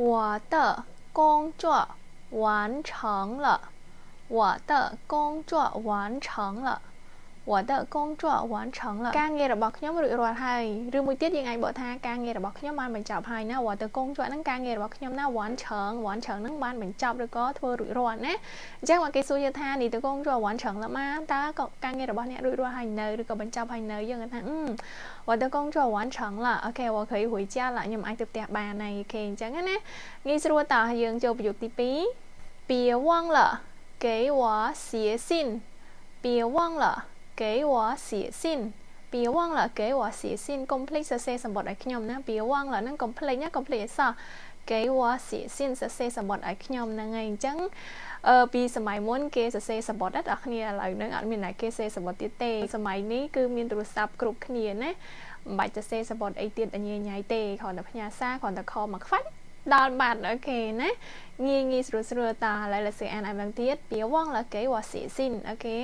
我的工作完成了我的工作完成了我的工作完成了ការងាររបស់ខ្ញុំរួចរាល់ហើយឬមួយទៀតយើងអាចបកថាការងាររបស់ខ្ញុំបានបញ្ចប់ហើយណា我的工作ហ្នឹងការងាររបស់ខ្ញុំណា完成ហ្នឹងបានបញ្ចប់ឬក៏ធ្វើរួចរាល់ណាអញ្ចឹងមកគេសួរយើងថា你的工作完成了吗តើការងាររបស់អ្នករួចរាល់ហើយនៅឬក៏បញ្ចប់ហើយនៅយើងថា我的工作完成了អូខេ我可以回家了ខ្ញុំអាចទៅផ្ទះបានហើយអូខេអញ្ចឹងណាងាយស្រួលតើយើងចូលប្រយោគទី2别忘了给我写信别忘了给我写信别忘了给我写信 complete សរសេរសម្បត្តិឲ្យខ្ញុំណា别忘了ហ្នឹង complete ណា complete អសោះ给我写信សរសេរសម្បត្តិឲ្យខ្ញុំហ្នឹងហើយអញ្ចឹងពីសម័យមុនគេសរសេរសម្បត្តិដល់គ្នាឥឡូវហ្នឹងអត់មានណាគេសរសេរសម្បត្តិទៀតទេសម័យនេះគឺមានទូរស័ព្ទគ្រប់គ្នាណាមិនបាច់សរសេរសម្បត្តិអីទៀតញ៉ៃញ៉ៃទេគ្រាន់តែផ្ញើសារគ្រាន់តែខលមកខ្វាច់ដល់បាត់អូខេណាងាយស្រួលតើឥឡូវលើសអានឲ្យម្ដងទៀត别忘了给我写信អូខេ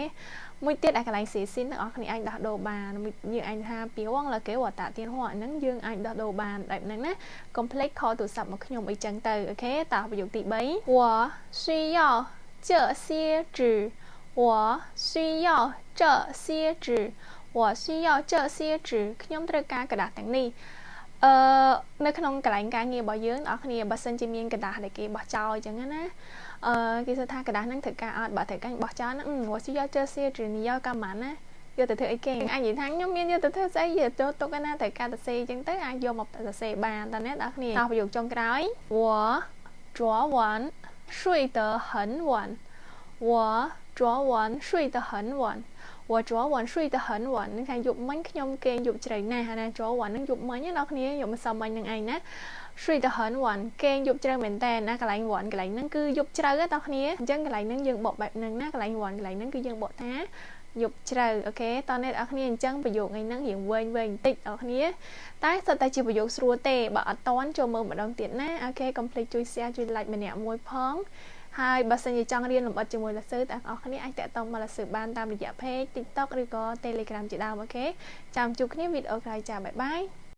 មួយទៀតឲ្យកន្លែងសេស៊ីនទាំងអស់គ្នាអាចដោះដូរបានយើងអាចថា别忘了给我打电话ហ្នឹងយើងអាចដោះដូរបានបែបហ្នឹងណា complete ខលទូរស័ព្ទមកខ្ញុំអីចឹងទៅអូខេតើប្រយោគទី3我需要这些纸我需要这些纸我需要这些纸ខ្ញុំត្រូវការกระดาษទាំងនេះនៅក្នុងកន្លែងការងាររបស់យើងអ្នកគ្នាបើសិនជាមានកระดาษដែលគេបោះចោលអញ្ចឹងណាគេសួរថាกระดาษហ្នឹងត្រូវការអត់បើត្រូវការបោះចោលហ្នឹង我需要这些纸你要干嘛呢យកទៅធ្វើអីគេអាចនិយាយថាខ្ញុំមានយកទៅធ្វើស្អីយកទៅទុកណាត្រូវការទៅសេអញ្ចឹងទៅអាចយកមកសរសេរបានតើអ្នកអ្នកគ្នាតោះប្រយោគចុងក្រោយ我昨晚睡得很晚我昨晚睡得很晚我昨晚睡得很晚នឹងថាយប់មិញខ្ញុំគេងយប់ជ្រៅណាស់ណា昨晚នឹងយប់មិញណាអ្នកគ្នាយប់ម្សិលមិញនឹងឯងណា睡得很晚គេងយប់ជ្រៅមែនតើណាកន្លែងវ៉ាន់កន្លែងហ្នឹងគឺយប់ជ្រៅណាអ្នកគ្នាអញ្ចឹងកន្លែងហ្នឹងយើងបកបែបហ្នឹងណាកន្លែងវ៉ាន់កន្លែងហ្នឹងគឺយើងបកថាយប់ជ្រៅអូខេតើអ្នកអ្នកគ្នាអញ្ចឹងប្រយោគហ្នឹងរៀងវែងបន្តិចអ្នកគ្នាតែសុទ្ធតែជាប្រយោគស្រួលទេបើអត់តន់ចូលមើលម្ដងទៀតណាអូខេ complete ជួយ share ជួយ like ម្នាក់មួយផងហើយបើសិនជាចង់រៀនលម្អិតជាមួយលាស៊ឺទាំងអស់គ្នាអាចតាក់ទងមកលាស៊ឺបានតាមរយៈ page TikTok ឬក៏ Telegram ជាដើមអូខេចាំជួបគ្នាវីដេអូក្រោយចា៎បាយបាយ